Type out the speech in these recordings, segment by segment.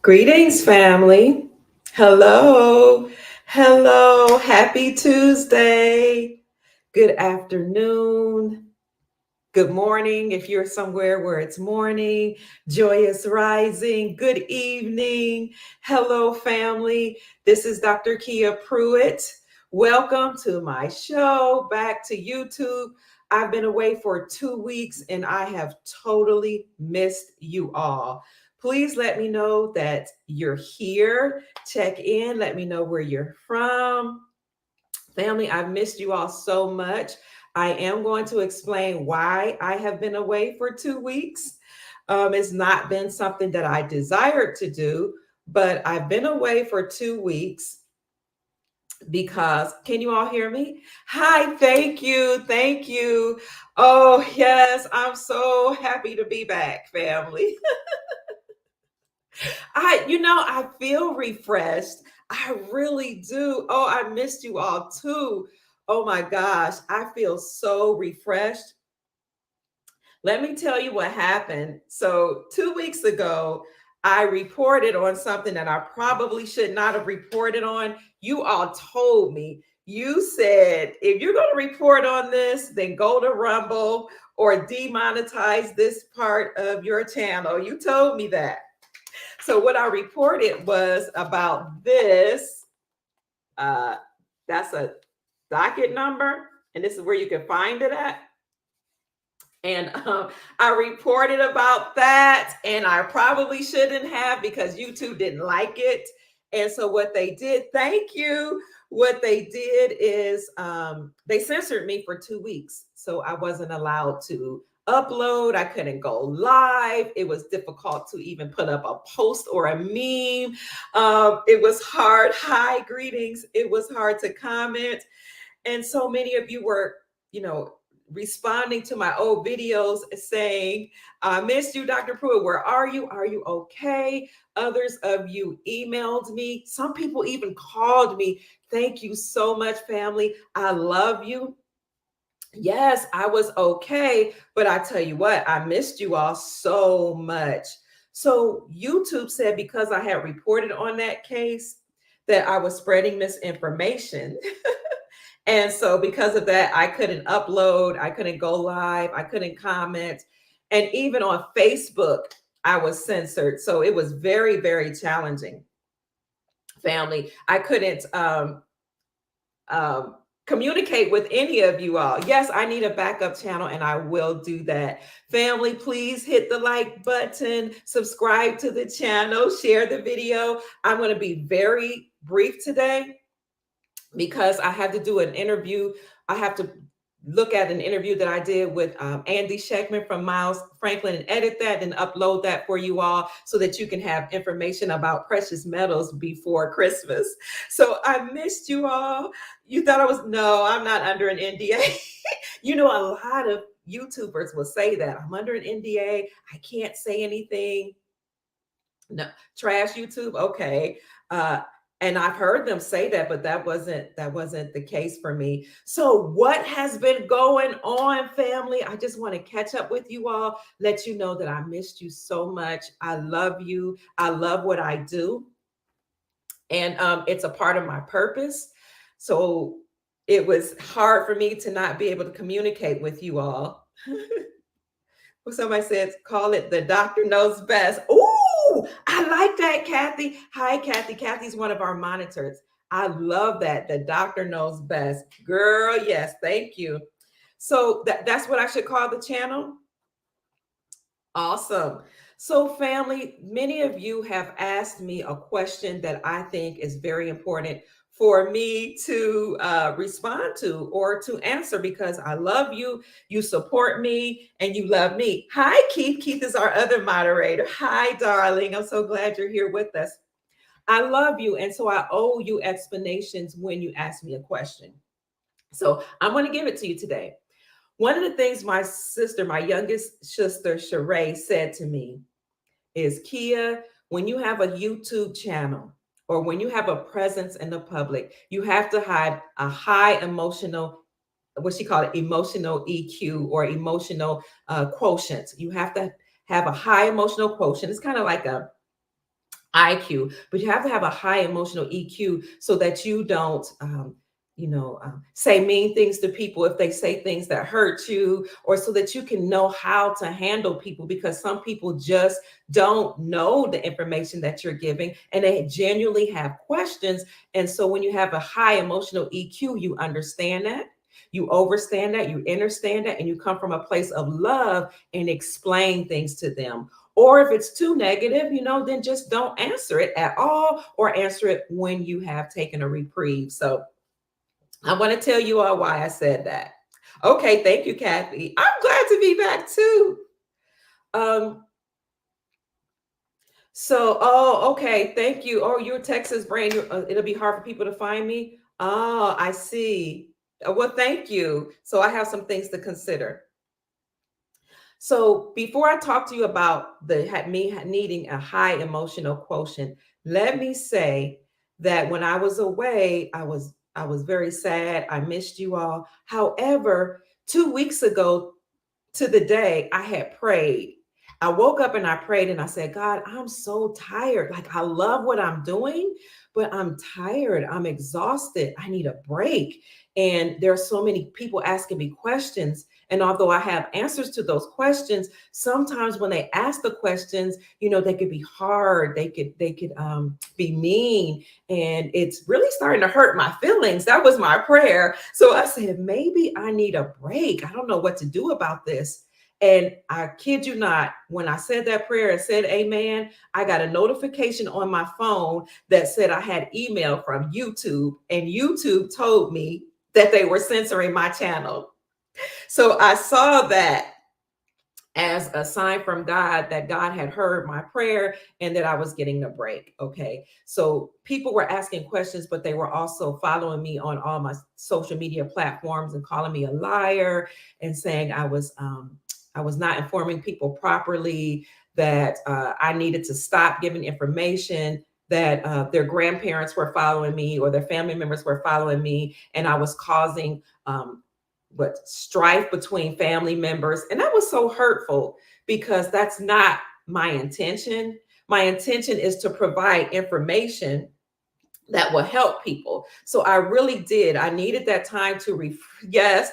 Greetings, family. Hello. Hello. Happy Tuesday. Good afternoon. Good morning if you're somewhere where it's morning. Joyous rising. Good evening. Hello, family. This is Dr. Kia Pruitt. Welcome to my show. Back to YouTube. I've been away for 2 weeks and I have totally missed you all. Please let me know that you're here. Check in. Let me know where you're from. Family, I've missed you all so much. I am going to explain why I have been away for 2 weeks. It's not been something that I desired to do, but I've been away for 2 weeks because, can you all hear me? Hi, thank you. Thank you. Oh, yes, I'm so happy to be back, family. I feel refreshed. I really do. Oh, I missed you all too. Oh my gosh, I feel so refreshed. Let me tell you what happened. So, 2 weeks ago, I reported on something that I probably should not have reported on. You all told me, you said, if you're going to report on this, then go to Rumble or demonetize this part of your channel. You told me that. So what I reported was about this. That's a docket number, and this is where you can find it at. And I reported about that, and I probably shouldn't have because YouTube didn't like it. And so what they did, thank you. What they did is they censored me for 2 weeks. So I wasn't allowed to upload. I couldn't go live. It was difficult to even put up a post or a meme. It was hard. Hi, greetings. It was hard to comment. And so many of you were, responding to my old videos saying, I missed you, Dr. Pruitt. Where are you? Are you okay? Others of you emailed me. Some people even called me. Thank you so much, family. I love you. Yes, I was okay. But I tell you what, I missed you all so much. So YouTube said because I had reported on that case that I was spreading misinformation. And so because of that, I couldn't upload, I couldn't go live, I couldn't comment. And even on Facebook, I was censored. So it was very, very challenging. Family, I couldn't communicate with any of you all. Yes, I need a backup channel and I will do that. Family, please hit the like button, subscribe to the channel, share the video. I'm going to be very brief today because I had to do an interview. I have to look at an interview that I did with Andy Scheckman from Miles Franklin and edit that and upload that for you all so that you can have information about precious metals before Christmas. So I missed you all. You thought no, I'm not under an NDA. A lot of YouTubers will say that I'm under an NDA. I can't say anything. No, trash YouTube. Okay. And I've heard them say that, but that wasn't the case for me. So what has been going on, family? I just want to catch up with you all, let you know that I missed you so much. I love you. I love what I do. And it's a part of my purpose. So it was hard for me to not be able to communicate with you all. Well, somebody said, call it the doctor knows best. Ooh, I like that, Kathy. Hi, Kathy. Kathy's one of our monitors. I love that. The doctor knows best. Girl, yes, thank you. So that's what I should call the channel? Awesome. So, family, many of you have asked me a question that I think is very important for me to respond to or to answer because I love you, you support me, and you love me. Hi, Keith. Keith is our other moderator. Hi, darling. I'm so glad you're here with us. I love you, and so I owe you explanations when you ask me a question. So I'm going to give it to you today. One of the things my youngest sister, Sheree, said to me is, Kia, when you have a YouTube channel or when you have a presence in the public, you have to have a high emotional, what she called it, emotional EQ or emotional quotient. You have to have a high emotional quotient. It's kind of like IQ, but you have to have a high emotional EQ so that you don't, say mean things to people if they say things that hurt you, or so that you can know how to handle people, because some people just don't know the information that you're giving and they genuinely have questions. And so when you have a high emotional EQ, you understand that. You understand that, you understand that, and you come from a place of love and explain things to them. Or if it's too negative, then just don't answer it at all, or answer it when you have taken a reprieve. So I want to tell you all why I said that. Okay, thank you, Kathy. I'm glad to be back too. Um, okay, thank you. Oh, you're Texas brain. It'll be hard for people to find me. Oh, I see. Well, thank you. So I have some things to consider. So before I talk to you about me needing a high emotional quotient, let me say that when I was away, I was very sad. I missed you all. However, 2 weeks ago to the day, I had prayed. I woke up and I prayed and I said, God, I'm so tired. Like, I love what I'm doing, but I'm tired. I'm exhausted. I need a break. And there are so many people asking me questions. And although I have answers to those questions, sometimes when they ask the questions, they could be hard. They could be mean, and it's really starting to hurt my feelings. That was my prayer. So I said, maybe I need a break. I don't know what to do about this. And I kid you not, when I said that prayer and said amen, I got a notification on my phone that said I had email from YouTube, and YouTube told me that they were censoring my channel. So I saw that as a sign from God that God had heard my prayer and that I was getting a break. Okay. So people were asking questions, but they were also following me on all my social media platforms and calling me a liar and saying I was not informing people properly, that I needed to stop giving information, that their grandparents were following me or their family members were following me, and I was causing strife between family members. And that was so hurtful, because that's not my intention. My intention is to provide information that will help people. So I really did. I needed that time to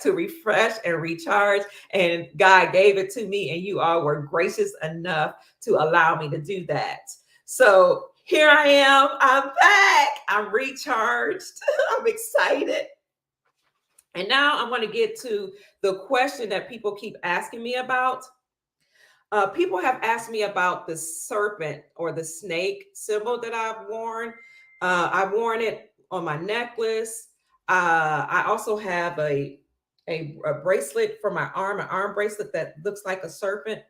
to refresh and recharge. And God gave it to me, and you all were gracious enough to allow me to do that. So here I am. I'm back. I'm recharged. I'm excited. And now I want to get to the question that people keep asking me about. People have asked me about the serpent or the snake symbol that I've worn. I've worn it on my necklace. I also have a bracelet for my arm, an arm bracelet that looks like a serpent.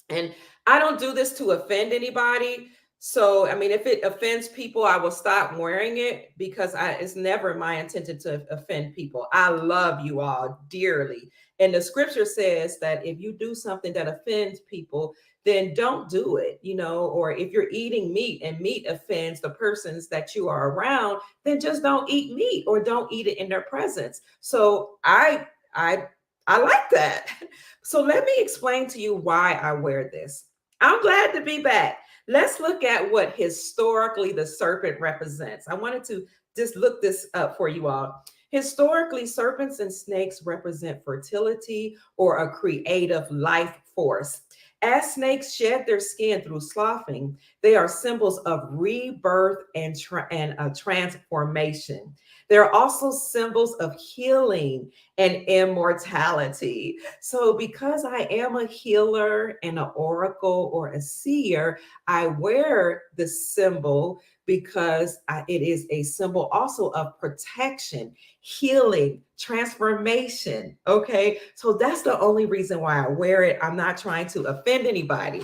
And I don't do this to offend anybody. So, I mean, if it offends people, I will stop wearing it, because it's never my intention to offend people. I love you all dearly. And the scripture says that if you do something that offends people, then don't do it, or if you're eating meat and meat offends the persons that you are around, then just don't eat meat or don't eat it in their presence. So I like that. So let me explain to you why I wear this. I'm glad to be back. Let's look at what historically the serpent represents. I wanted to just look this up for you all. Historically, serpents and snakes represent fertility or a creative life force. As snakes shed their skin through sloughing, they are symbols of rebirth and transformation. They're also symbols of healing and immortality. So, because I am a healer and an oracle or a seer, I wear the symbol because it is a symbol also of protection, healing, transformation. Okay. So that's the only reason why I wear it. I'm not trying to offend anybody,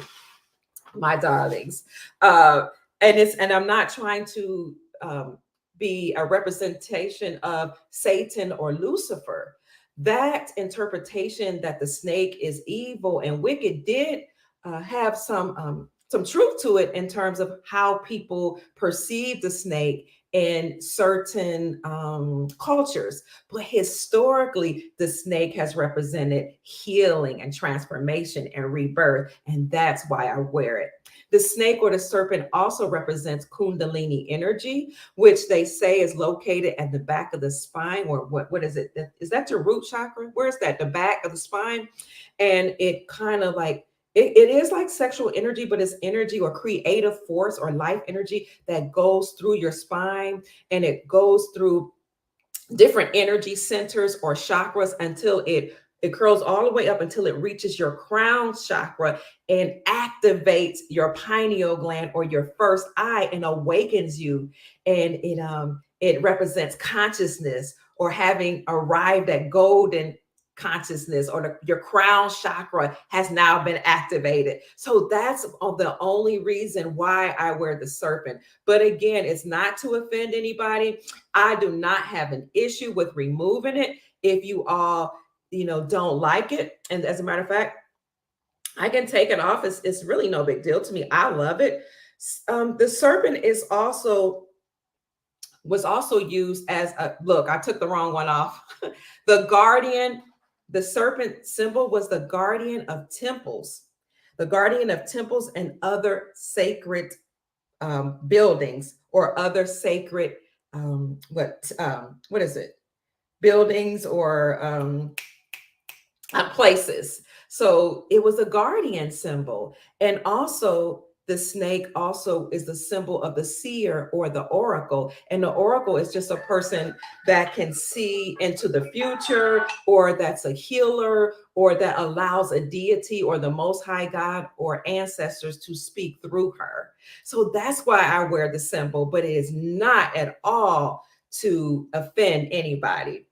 my darlings. And I'm not trying to be a representation of Satan or Lucifer. That interpretation that the snake is evil and wicked did have some truth to it in terms of how people perceive the snake in certain cultures. But historically, the snake has represented healing and transformation and rebirth. And that's why I wear it. The snake or the serpent also represents Kundalini energy, which they say is located at the back of the spine, or what is it? Is that your root chakra? Where's that? The back of the spine. And it kind of like, it is like sexual energy, but it's energy or creative force or life energy that goes through your spine, and it goes through different energy centers or chakras until it curls all the way up until it reaches your crown chakra and activates your pineal gland or your first eye and awakens you. And it represents consciousness or having arrived at golden consciousness, or your crown chakra has now been activated. So that's the only reason why I wear the serpent. But again, it's not to offend anybody. I do not have an issue with removing it if you all, don't like it. And as a matter of fact, I can take it off. It's really no big deal to me. I love it. The serpent was also used as a, look, I took the wrong one off. The guardian, the serpent symbol was the guardian of temples, and other sacred buildings, or other sacred what is it? Buildings or places. So it was a guardian symbol. And also the snake also is the symbol of the seer or the oracle. And the oracle is just a person that can see into the future, or that's a healer, or that allows a deity or the most high God or ancestors to speak through her. So that's why I wear the symbol, but it is not at all to offend anybody.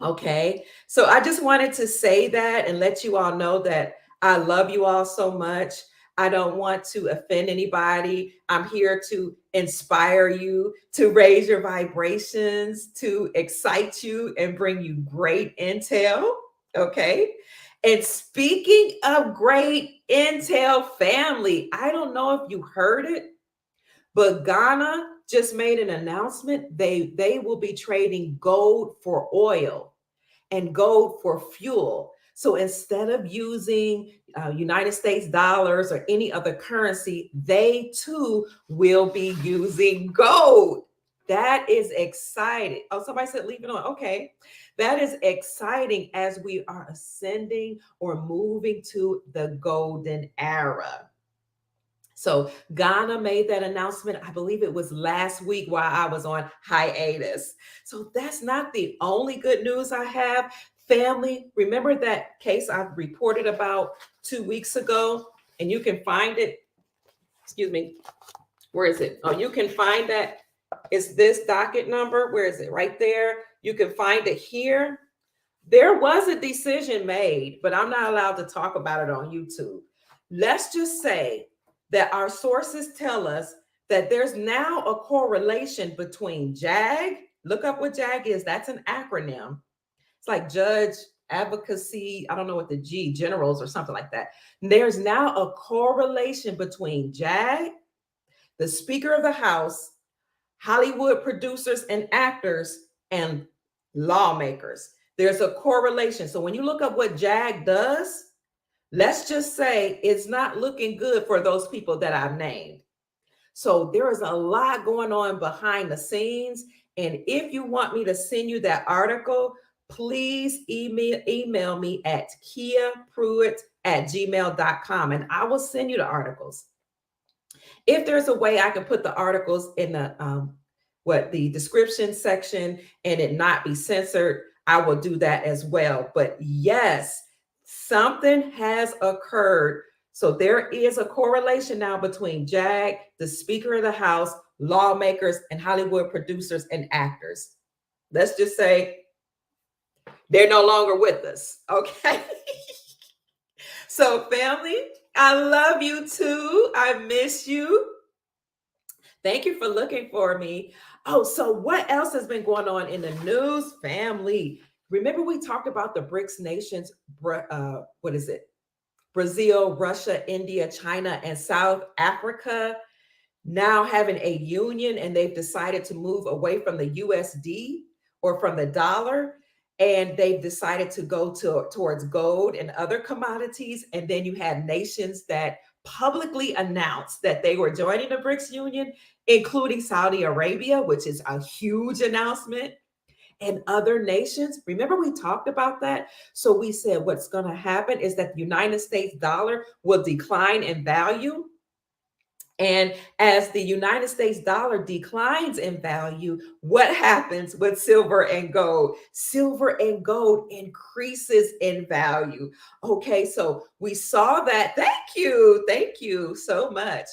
Okay, so I just wanted to say that and let you all know that I love you all so much. I don't want to offend anybody. I'm here to inspire you, to raise your vibrations, to excite you, and bring you great intel. Okay. And speaking of great intel, family, I don't know if you heard it, but Ghana just made an announcement. They will be trading gold for oil and gold for fuel. So instead of using United States dollars or any other currency, they too will be using gold. That is exciting. Oh, somebody said leave it on. Okay. That is exciting as we are ascending or moving to the golden era. So Ghana made that announcement. I believe it was last week while I was on hiatus. So that's not the only good news I have. Family, remember that case I reported about 2 weeks ago? And you can find it. Excuse me. Where is it? Oh, you can find that. It's this docket number. Where is it? Right there. You can find it here. There was a decision made, but I'm not allowed to talk about it on YouTube. Let's just say that our sources tell us that there's now a correlation between JAG. Look up what JAG is. That's an acronym. It's like Judge Advocacy. I don't know what the G, generals or something like that. There's now a correlation between JAG, the Speaker of the House, Hollywood producers and actors, and lawmakers. There's a correlation. So when you look up what JAG does, let's just say it's not looking good for those people that I've named. So there is a lot going on behind the scenes. And if you want me to send you that article, please email me at kiapruitt@gmail.com, and I will send you the articles. If there's a way I can put the articles in the description section and it not be censored, I will do that as well. But yes, something has occurred. So there is a correlation now between JAG, the Speaker of the House, lawmakers, and Hollywood producers and actors. Let's just say they're no longer with us. Okay. So family, I love you too. I miss you. Thank you for looking for me. Oh, so what else has been going on in the news, family? Remember we talked about the BRICS nations, what is it? Brazil, Russia, India, China, and South Africa now having a union, and they've decided to move away from the USD or from the dollar, and they've decided to go towards gold and other commodities. And then you have nations that publicly announced that they were joining the BRICS Union, including Saudi Arabia, which is a huge announcement, and other nations. Remember, we talked about that. So we said what's going to happen is that the United States dollar will decline in value. And as the United States dollar declines in value, what happens with silver and gold? Silver and gold increases in value. Okay, so we saw that. Thank you. Thank you so much.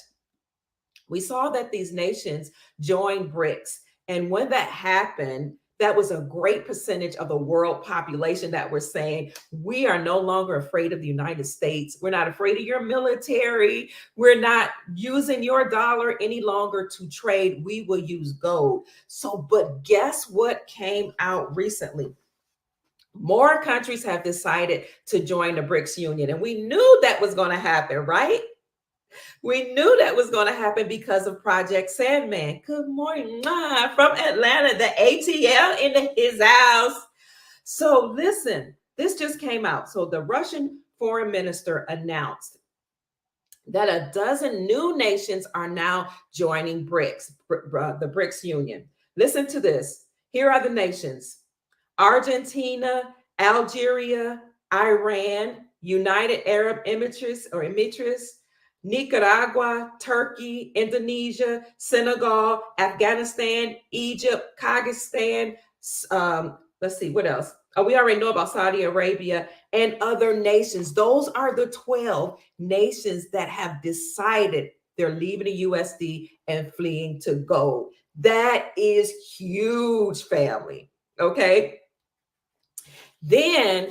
We saw that these nations joined BRICS. And when that happened, that was a great percentage of the world population that were saying, we are no longer afraid of the United States. We're not afraid of your military. We're not using your dollar any longer to trade. We will use gold. So, but guess what came out recently? More countries have decided to join the BRICS Union. And we knew that was going to happen, right? We knew that was going to happen because of Project Sandman. Good morning, from Atlanta, the ATL in his house. So listen, this just came out. So the Russian foreign minister announced that a dozen new nations are now joining BRICS, the BRICS Union. Listen to this. Here are the nations: Argentina, Algeria, Iran, United Arab Emirates, Nicaragua, Turkey, Indonesia, Senegal, Afghanistan, Egypt, Kyrgyzstan. Let's see, what else? We already know about Saudi Arabia and other nations. Those are the 12 nations that have decided they're leaving the USD and fleeing to gold. That is huge, family. Okay. Then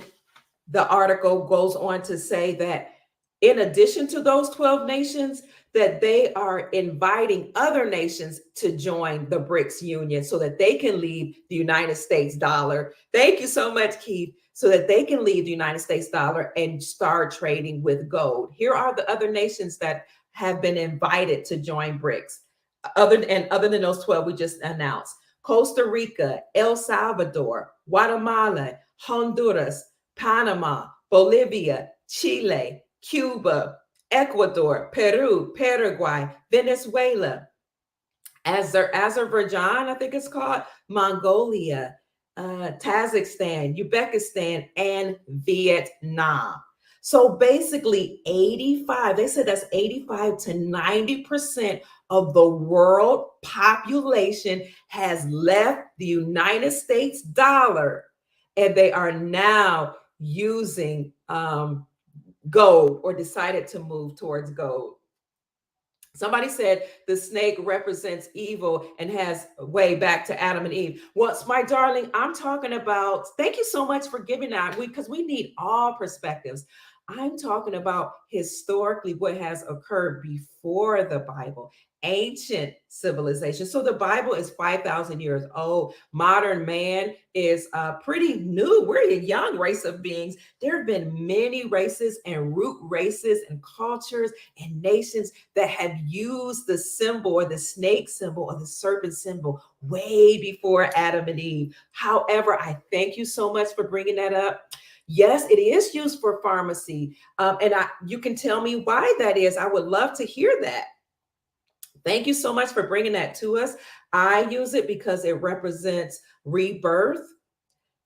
the article goes on to say that in addition to those 12 nations, that they are inviting other nations to join the BRICS Union so that they can leave the United States dollar. Thank you so much, Keith. So that they can leave the United States dollar and start trading with gold. Here are the other nations that have been invited to join BRICS. Other than those 12 we just announced: Costa Rica, El Salvador, Guatemala, Honduras, Panama, Bolivia, Chile, Cuba, Ecuador, Peru, Paraguay, Venezuela, Azerbaijan, I think it's called, Mongolia, Kazakhstan, Uzbekistan, and Vietnam. So basically 85, they said that's 85 to 90% of the world population has left the United States dollar, and they are now using gold, or decided to move towards gold. Somebody said the snake represents evil and has way back to Adam and Eve. Well, my darling, I'm talking about, thank you so much for giving that, because we need all perspectives. I'm talking about historically what has occurred before the Bible, ancient civilization. So the Bible is 5,000 years old. Modern man is pretty new. We're a young race of beings. There have been many races and root races and cultures and nations that have used the symbol, or the snake symbol, or the serpent symbol way before Adam and Eve. However, I thank you so much for bringing that up. Yes, it is used for pharmacy. And you can tell me why that is. I would love to hear that. Thank you so much for bringing that to us. I use it because it represents rebirth.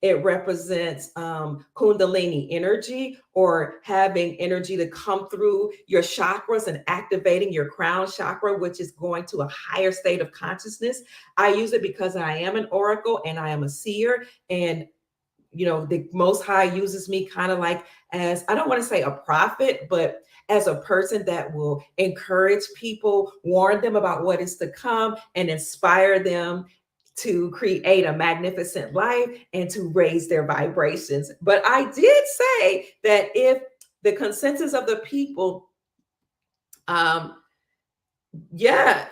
It represents Kundalini energy, or having energy to come through your chakras and activating your crown chakra, which is going to a higher state of consciousness. I use it because I am an oracle and I am a seer. And the Most High uses me kind of like as, I don't want to say a prophet, but as a person that will encourage people, warn them about what is to come, and inspire them to create a magnificent life and to raise their vibrations. But I did say that if the consensus of the people, yeah.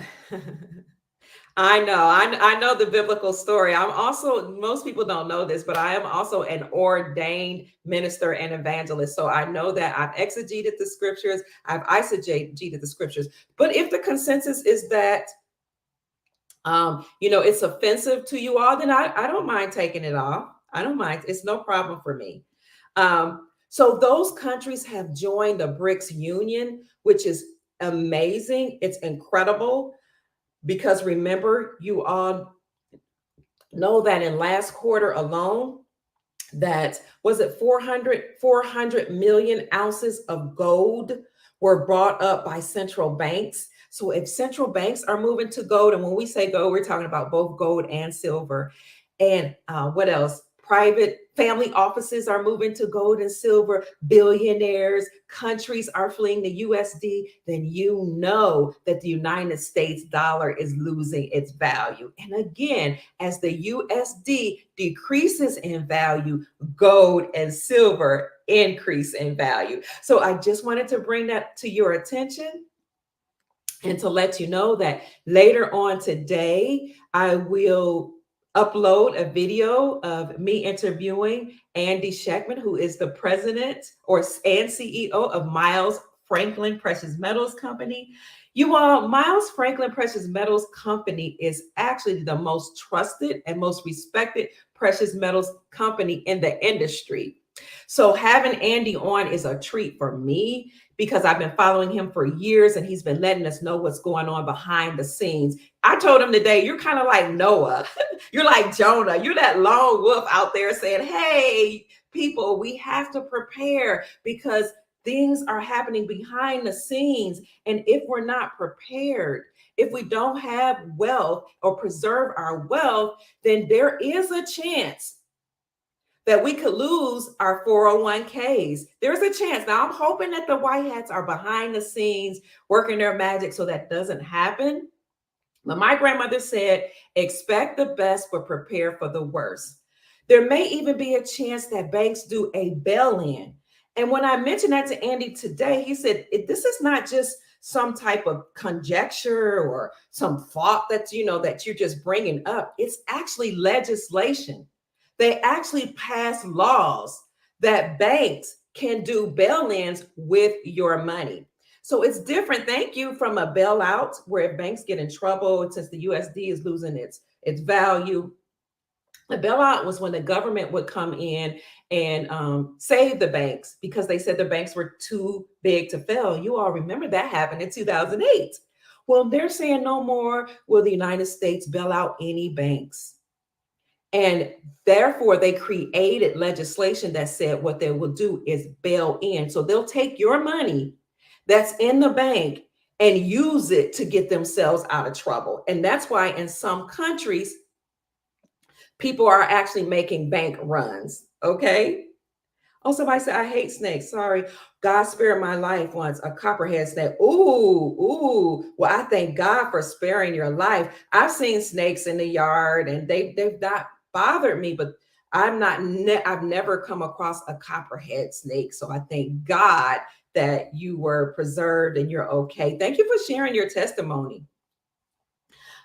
I know the biblical story. I'm also, most people don't know this, but I am also an ordained minister and evangelist. So I know that I've exegeted the scriptures, I've eisegeted the scriptures. But if the consensus is that, it's offensive to you all, then I don't mind taking it off. I don't mind. It's no problem for me. So those countries have joined the BRICS Union, which is amazing. It's incredible because remember, you all know that in last quarter alone, that was it 400 million ounces of gold were brought up by central banks. So if central banks are moving to gold, and when we say gold, we're talking about both gold and silver. And what else? Private family offices are moving to gold and silver. Billionaires, countries are fleeing the USD. Then you know that the United States dollar is losing its value. And again, as the USD decreases in value, gold and silver increase in value. So I just wanted to bring that to your attention and to let you know that later on today, I will upload a video of me interviewing Andy Scheckman, who is the president and CEO of Miles Franklin Precious Metals Company. You all, Miles Franklin Precious Metals Company is actually the most trusted and most respected precious metals company in the industry. So having Andy on is a treat for me because I've been following him for years and he's been letting us know what's going on behind the scenes. I told him today, you're kind of like Noah. You're like Jonah. You're that lone wolf out there saying, hey, people, we have to prepare because things are happening behind the scenes. And if we're not prepared, if we don't have wealth or preserve our wealth, then there is a chance that we could lose our 401ks. There's a chance. Now, I'm hoping that the white hats are behind the scenes working their magic so that doesn't happen. But my grandmother said, expect the best, but prepare for the worst. There may even be a chance that banks do a bail-in. And when I mentioned that to Andy today, he said, this is not just some type of conjecture or some thought that, that you're just bringing up. It's actually legislation. They actually pass laws that banks can do bail-ins with your money. So it's different, thank you, from a bailout where if banks get in trouble since the USD is losing its value. The bailout was when the government would come in and save the banks because they said the banks were too big to fail. You all remember that happened in 2008. Well, they're saying no more will the United States bail out any banks. And therefore, they created legislation that said what they will do is bail in. So they'll take your money that's in the bank and use it to get themselves out of trouble. And that's why in some countries, people are actually making bank runs. Okay. Oh, somebody said, I hate snakes. Sorry. God spared my life once, a copperhead snake. Ooh. Well, I thank God for sparing your life. I've seen snakes in the yard and they've not bothered me, but I've never come across a copperhead snake. So I thank God that you were preserved and you're okay. Thank you for sharing your testimony.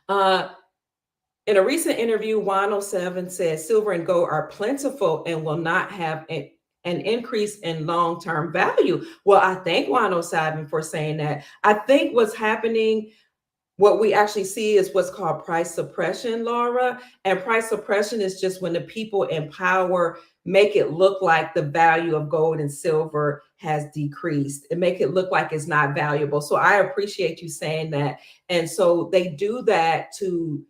In a recent interview, 107 said silver and gold are plentiful and will not have an increase in long-term value. Well, I thank 107 for saying that. I think what's happening, what we actually see is what's called price suppression, Laura. And price suppression is just when the people in power make it look like the value of gold and silver has decreased and make it look like it's not valuable. So I appreciate you saying that. And so they do that to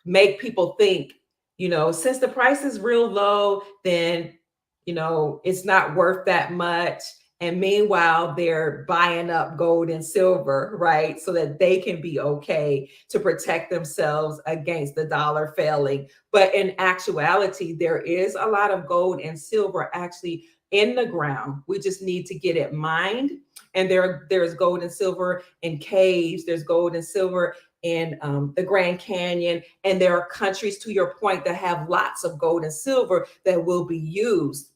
make people think, since the price is real low, then, it's not worth that much. And meanwhile, they're buying up gold and silver, right? So that they can be okay to protect themselves against the dollar failing. But in actuality, there is a lot of gold and silver actually in the ground. We just need to get it mined. And there's gold and silver in caves. There's gold and silver in the Grand Canyon. And there are countries, to your point, that have lots of gold and silver that will be used.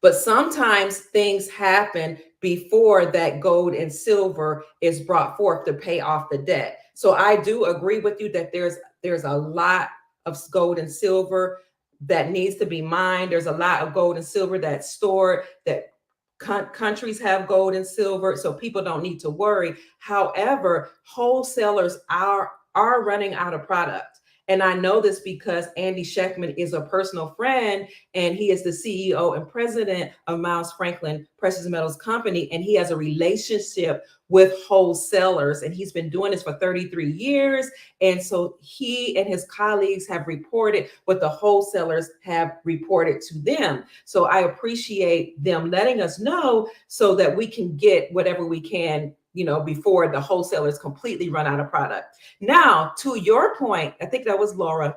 But sometimes things happen before that gold and silver is brought forth to pay off the debt. So I do agree with you that there's a lot of gold and silver that needs to be mined. There's a lot of gold and silver that's stored, that countries have gold and silver, so people don't need to worry. However, wholesalers are running out of product. And I know this because Andy Schectman is a personal friend, and he is the CEO and president of Miles Franklin Precious Metals Company. And he has a relationship with wholesalers, and he's been doing this for 33 years. And so he and his colleagues have reported what the wholesalers have reported to them. So I appreciate them letting us know so that we can get whatever we can, before the wholesalers completely run out of product. Now, to your point, I think that was Laura,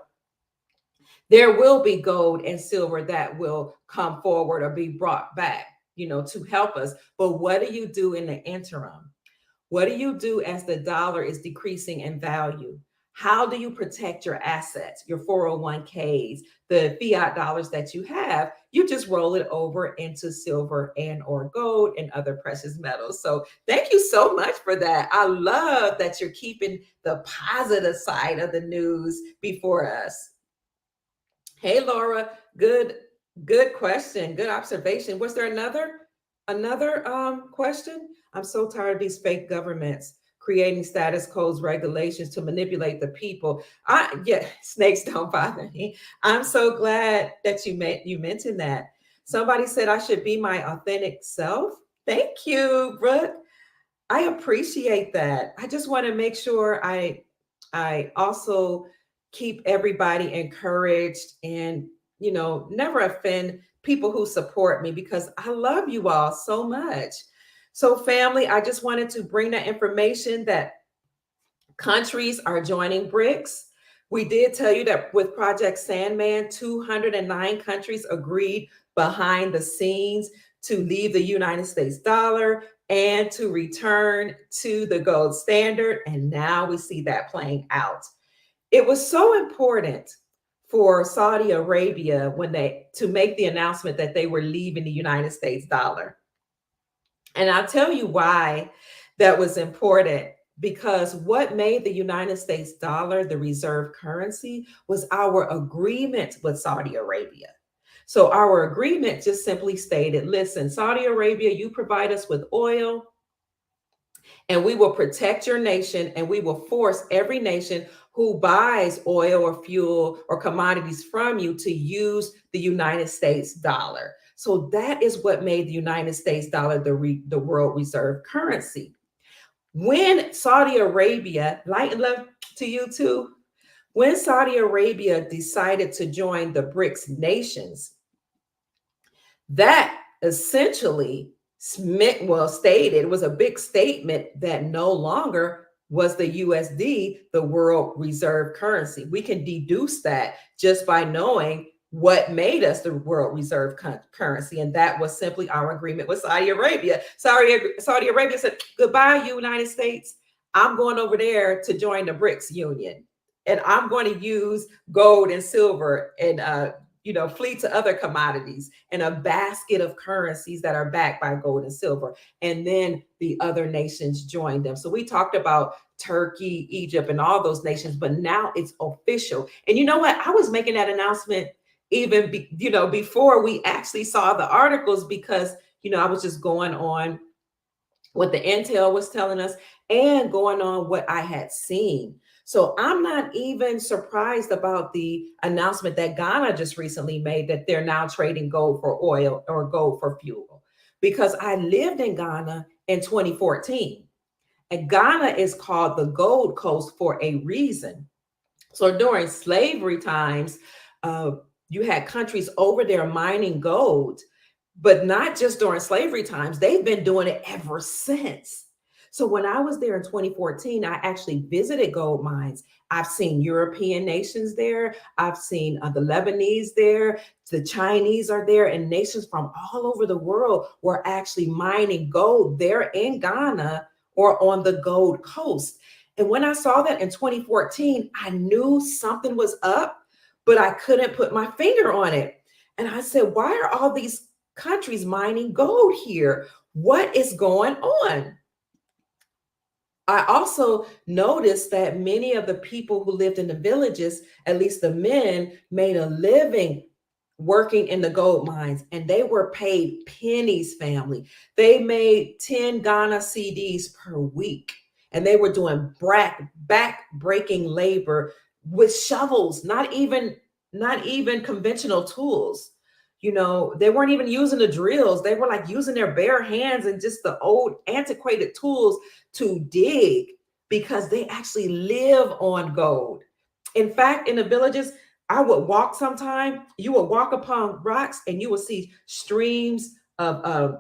there will be gold and silver that will come forward or be brought back, to help us. But what do you do in the interim? What do you do as the dollar is decreasing in value? How do you protect your assets, your 401ks, the fiat dollars that you have? You just roll it over into silver and or gold and other precious metals. So thank you so much for that. I love that you're keeping the positive side of the news before us. Hey, Laura, good question, good observation. Was there another question? I'm so tired of these fake governments creating status codes, regulations to manipulate the people. Yeah, snakes don't bother me. I'm so glad that you mentioned that. Somebody said I should be my authentic self. Thank you, Brooke. I appreciate that. I just want to make sure I also keep everybody encouraged and, never offend people who support me because I love you all so much. So family, I just wanted to bring that information that countries are joining BRICS. We did tell you that with Project Sandman, 209 countries agreed behind the scenes to leave the United States dollar and to return to the gold standard. And now we see that playing out. It was so important for Saudi Arabia to make the announcement that they were leaving the United States dollar. And I'll tell you why that was important, because what made the United States dollar the reserve currency was our agreement with Saudi Arabia. So our agreement just simply stated, listen, Saudi Arabia, you provide us with oil, and we will protect your nation, and we will force every nation who buys oil or fuel or commodities from you to use the United States dollar. So that is what made the United States dollar the world reserve currency. When Saudi Arabia, light and love to you too, when Saudi Arabia decided to join the BRICS nations, that essentially stated, it was a big statement that no longer was the USD the world reserve currency. We can deduce that just by knowing what made us the world reserve currency, and that was simply our agreement with Saudi Arabia. Saudi Arabia said, goodbye, United States. I'm going over there to join the BRICS Union, and I'm going to use gold and silver and flee to other commodities and a basket of currencies that are backed by gold and silver. And then the other nations joined them. So we talked about Turkey, Egypt, and all those nations, but now it's official. And you know what? I was making that announcement even before we actually saw the articles, because I was just going on what the intel was telling us and going on what I had seen. So I'm not even surprised about the announcement that Ghana just recently made that they're now trading gold for oil or gold for fuel, because I lived in Ghana in 2014, and Ghana is called the Gold Coast for a reason. So during slavery times, you had countries over there mining gold, but not just during slavery times. They've been doing it ever since. So when I was there in 2014, I actually visited gold mines. I've seen European nations there. I've seen the Lebanese there. The Chinese are there, and nations from all over the world were actually mining gold there in Ghana or on the Gold Coast. And when I saw that in 2014, I knew something was up, but I couldn't put my finger on it. And I said, why are all these countries mining gold here? What is going on? I also noticed that many of the people who lived in the villages, at least the men, made a living working in the gold mines, and they were paid pennies, family. They made 10 Ghana CDs per week, and they were doing back-breaking labor, with shovels, not even conventional tools. They weren't even using the drills. They were like using their bare hands and just the old antiquated tools to dig, because they actually live on gold. In fact, in the villages, I would walk sometime, you would walk upon rocks and you would see streams of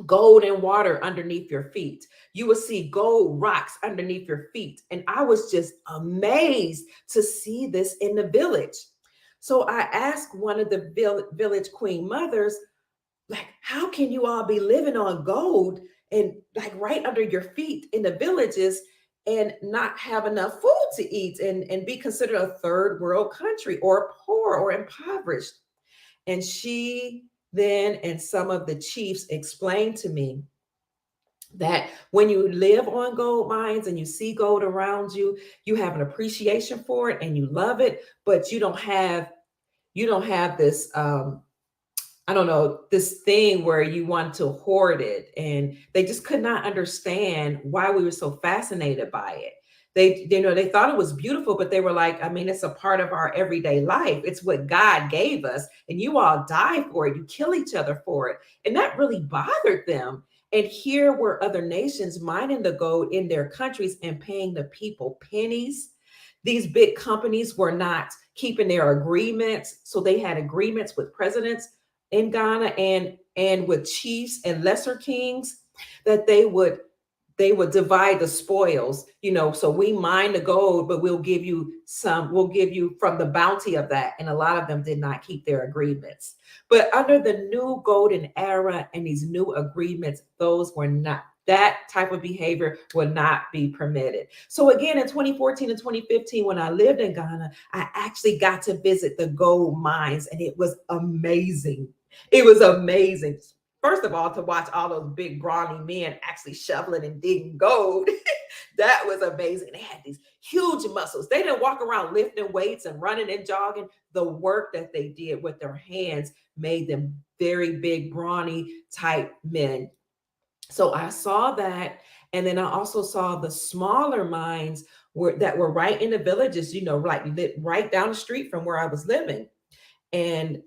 golden water underneath your feet. You will see gold rocks underneath your feet. And I was just amazed to see this in the village. So I asked one of the village queen mothers, like, how can you all be living on gold and like right under your feet in the villages and not have enough food to eat and be considered a third world country or poor or impoverished? And she then and some of the chiefs explained to me that when you live on gold mines and you see gold around you, you have an appreciation for it and you love it, but you don't have this I don't know, this thing where you want to hoard it. And they just could not understand why we were so fascinated by it. They thought it was beautiful, but they were like, I mean, it's a part of our everyday life. It's what God gave us, and you all die for it. You kill each other for it. And that really bothered them. And here were other nations mining the gold in their countries and paying the people pennies. These big companies were not keeping their agreements. So they had agreements with presidents in Ghana and with chiefs and lesser kings, that they would divide the spoils, so we mine the gold, but we'll give you from the bounty of that. And a lot of them did not keep their agreements. But under the new golden era and these new agreements, that type of behavior will not be permitted. So again, in 2014 and 2015, when I lived in Ghana, I actually got to visit the gold mines, and it was amazing. It was amazing. First of all, to watch all those big brawny men actually shoveling and digging gold. That was amazing. They had these huge muscles. They didn't walk around lifting weights and running and jogging. The work that they did with their hands made them very big, brawny type men. So I saw that. And then I also saw the smaller mines that were right in the villages, like right down the street from where I was living. And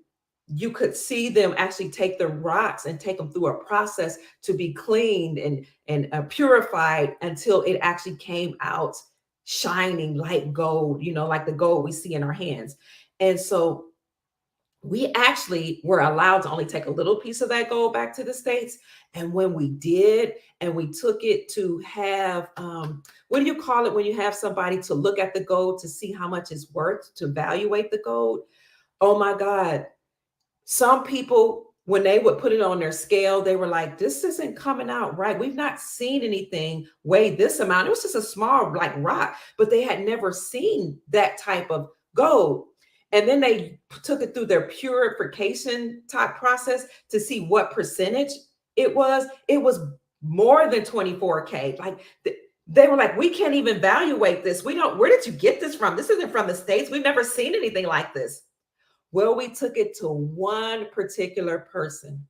you could see them actually take the rocks and take them through a process to be cleaned and purified until it actually came out shining like gold, like the gold we see in our hands. And so we actually were allowed to only take a little piece of that gold back to the States. And when we did, and we took it to have, what do you call it when you have somebody to look at the gold to see how much it's worth, to evaluate the gold? Oh my God. Some people, when they would put it on their scale, they were like, this isn't coming out right. We've not seen anything weigh this amount. It was just a small like rock, but they had never seen that type of gold. And then they took it through their purification type process to see what percentage it was. It was more than 24K. Like they were like, we can't even evaluate this. Where did you get this from? This isn't from the States. We've never seen anything like this. Well, we took it to one particular person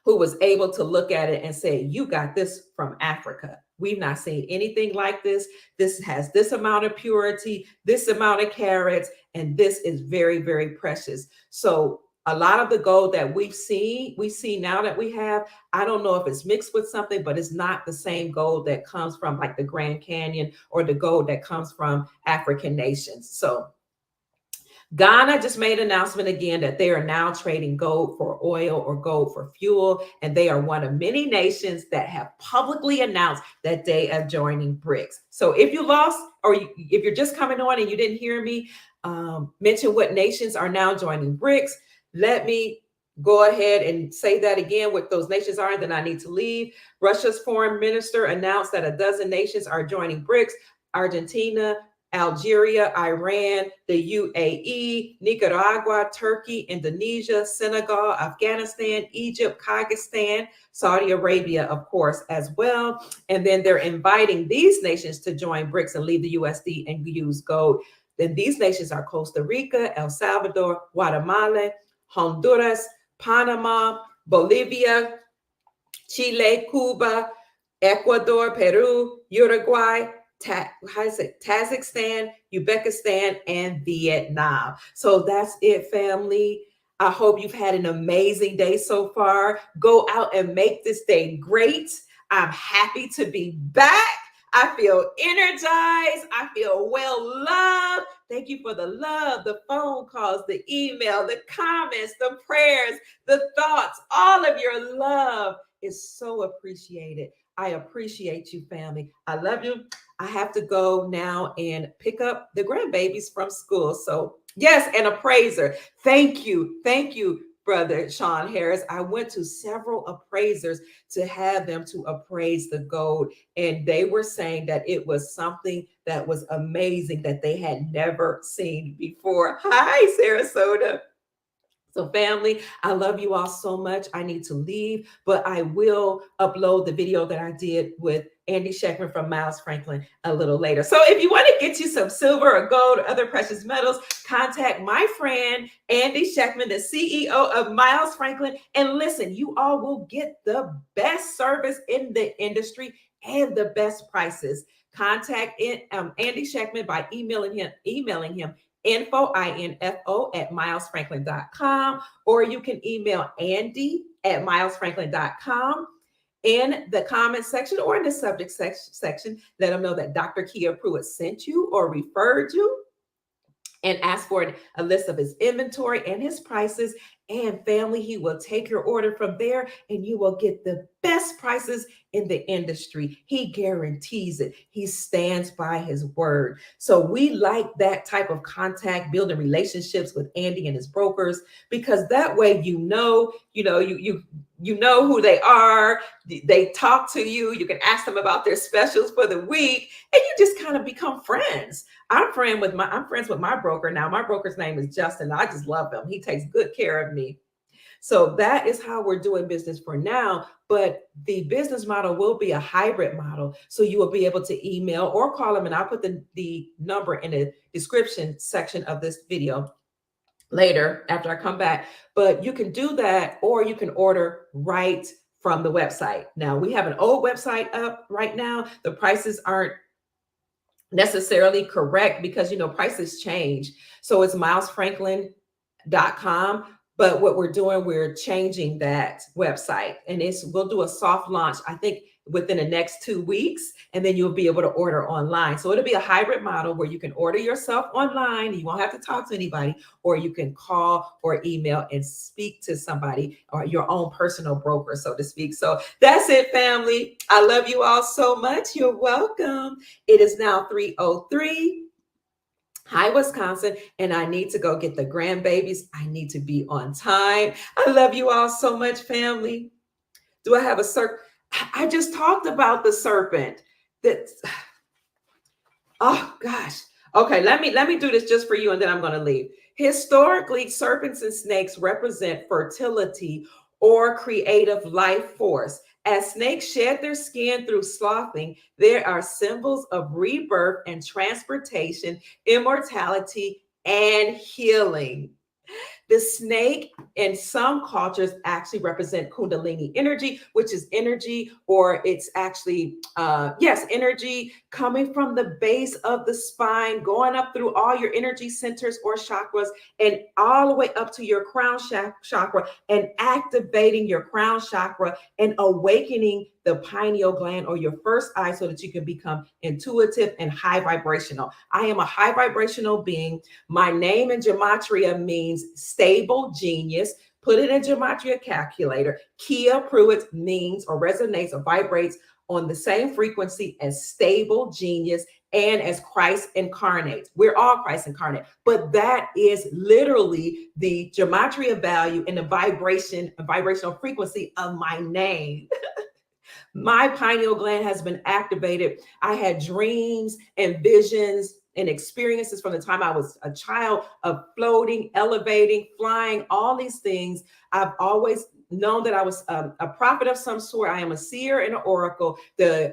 who was able to look at it and say, you got this from Africa. We've not seen anything like this. This has this amount of purity, this amount of carats, and this is very, very precious. So a lot of the gold that we see now that we have, I don't know if it's mixed with something, but it's not the same gold that comes from like the Grand Canyon or the gold that comes from African nations. So Ghana just made an announcement again that they are now trading gold for oil or gold for fuel. And they are one of many nations that have publicly announced that they are joining BRICS. So if you lost, or if you're just coming on and you didn't hear me mention what nations are now joining BRICS, let me go ahead and say that again, what those nations are, and then I need to leave. Russia's foreign minister announced that a dozen nations are joining BRICS: Argentina, Algeria, Iran, the UAE, Nicaragua, Turkey, Indonesia, Senegal, Afghanistan, Egypt, Kyrgyzstan, Saudi Arabia, of course, as well. And then they're inviting these nations to join BRICS and leave the USD and use gold. Then these nations are Costa Rica, El Salvador, Guatemala, Honduras, Panama, Bolivia, Chile, Cuba, Ecuador, Peru, Uruguay, Tajikistan, Uzbekistan, and Vietnam. So that's it, family. I hope you've had an amazing day so far. Go out and make this day great. I'm happy to be back. I feel energized. I feel well loved. Thank you for the love, the phone calls, the email, the comments, the prayers, the thoughts. All of your love is so appreciated. I appreciate you, family. I love you. I have to go now and pick up the grandbabies from school. So, yes, and a praiser. Thank you. Thank you, Brother Sean Harris. I went to several appraisers to have them to appraise the gold, and they were saying that it was something that was amazing that they had never seen before. Hi, Sarasota. So, family, I love you all so much. I need to leave, but I will upload the video that I did with Andy Scheckman from Miles Franklin a little later. So, if you want to get you some silver or gold or other precious metals, contact my friend Andy Scheckman, the CEO of Miles Franklin. And listen, you all will get the best service in the industry and the best prices. Contact Andy Scheckman by emailing him info at milesfranklin.com, or you can email Andy at milesfranklin.com in the comment section or in the subject section. Let them know that Dr. Kia Pruitt sent you or referred you, and ask for a list of his inventory and his prices. And family, he will take your order from there and you will get the best prices in the industry. He guarantees it. He stands by his word. So we like that type of contact, building relationships with Andy and his brokers, because that way you know who they are. They talk to you. You can ask them about their specials for the week, and you just kind of become friends. I'm friends with my broker now. My broker's name is Justin. I just love him. He takes good care of me. So that is how we're doing business for now. But the business model will be a hybrid model. So you will be able to email or call them, and I'll put the number in the description section of this video later after I come back. But you can do that, or you can order right from the website. Now, we have an old website up right now. The prices aren't necessarily correct because prices change. So it's milesfranklin.com. But what we're doing, we're changing that website, and we'll do a soft launch, I think, within the next 2 weeks, and then you'll be able to order online. So it'll be a hybrid model where you can order yourself online. You won't have to talk to anybody, or you can call or email and speak to somebody, or your own personal broker, so to speak. So that's it, family. I love you all so much. You're welcome. It is now 3:03. Hi, Wisconsin, and I need to go get the grandbabies. I need to be on time. I love you all so much, family. Do I have a serpent? I just talked about the serpent. Oh gosh. Okay, let me do this just for you, and then I'm going to leave. Historically, serpents and snakes represent fertility or creative life force. As snakes shed their skin through sloughing, there are symbols of rebirth and transportation, immortality, and healing. The snake in some cultures actually represent Kundalini energy, which is energy, or it's actually, energy coming from the base of the spine, going up through all your energy centers or chakras, and all the way up to your crown chakra, and activating your crown chakra and awakening the pineal gland or your first eye so that you can become intuitive and high vibrational. I am a high vibrational being. My name in Gematria means stable genius. Put it in Gematria calculator. Kia Pruitt means or resonates or vibrates on the same frequency as stable genius and as Christ incarnate. We're all Christ incarnate, but that is literally the Gematria value and the vibrational frequency of my name. My pineal gland has been activated. I had dreams and visions and experiences from the time I was a child of floating, elevating, flying, all these things. I've always known that I was a prophet of some sort. I am a seer and an oracle. The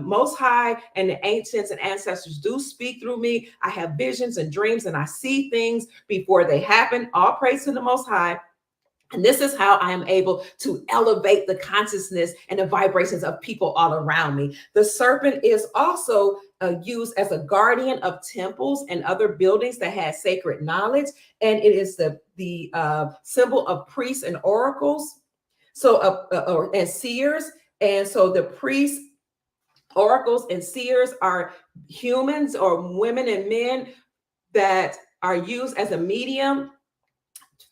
Most High and the ancients and ancestors do speak through me. I have visions and dreams, and I see things before they happen. All praise to the Most High. And this is how I am able to elevate the consciousness and the vibrations of people all around me. The serpent is also used as a guardian of temples and other buildings that had sacred knowledge. And it is the symbol of priests and oracles. So, and seers. And so the priests, oracles, and seers are humans or women and men that are used as a medium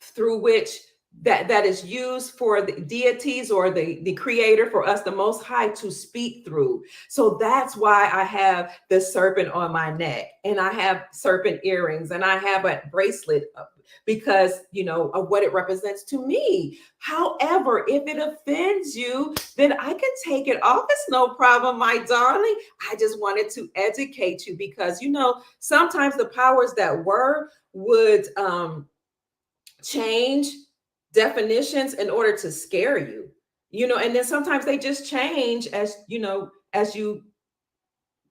through which that is used for the deities or the creator, for us, the most high, to speak through. So that's why I have the serpent on my neck, and I have serpent earrings, and I have a bracelet, because of what it represents to me. However, if it offends you, then I can take it off. It's no problem, my darling. I just wanted to educate you, because sometimes the powers that were would change definitions in order to scare you, and then sometimes they just change as you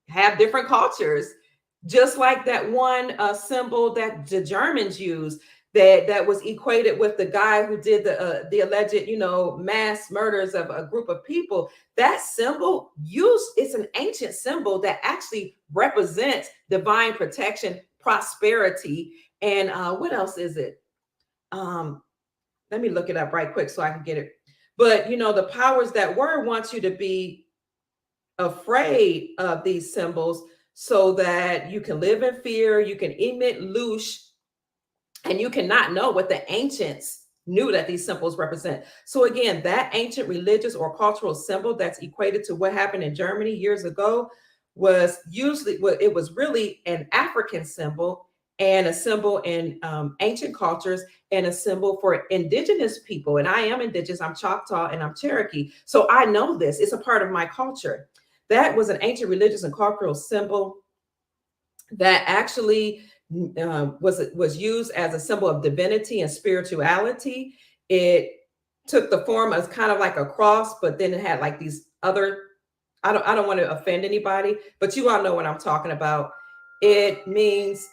have different cultures, just like that one symbol that the Germans used, that was equated with the guy who did the alleged mass murders of a group of people. That symbol it's an ancient symbol that actually represents divine protection, prosperity, and what else is it? Let me look it up right quick so I can get it. But the powers that were want you to be afraid of these symbols so that you can live in fear, you can emit loosh, and you cannot know what the ancients knew that these symbols represent. So again, that ancient religious or cultural symbol that's equated to what happened in Germany years ago was really an African symbol, and a symbol in ancient cultures, and a symbol for indigenous people. And I am indigenous. I'm Choctaw and I'm Cherokee. So I know this. It's a part of my culture. That was an ancient religious and cultural symbol that actually was used as a symbol of divinity and spirituality. It took the form as kind of like a cross, but then it had like these other, I don't want to offend anybody, but you all know what I'm talking about. It means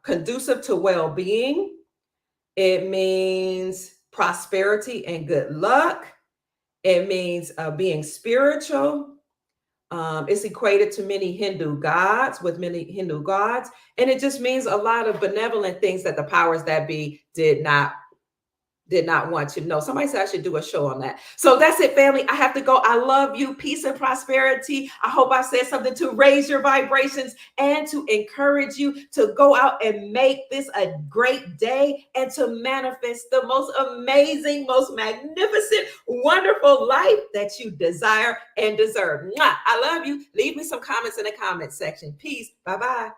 conducive to well-being. It means prosperity and good luck. It means being spiritual. It's equated to many Hindu gods, and it just means a lot of benevolent things that the powers that be did not want you to know. Somebody said I should do a show on that. So that's it, family. I have to go. I love you. Peace and prosperity. I hope I said something to raise your vibrations and to encourage you to go out and make this a great day and to manifest the most amazing, most magnificent, wonderful life that you desire and deserve. Mwah! I love you. Leave me some comments in the comment section. Peace. Bye-bye.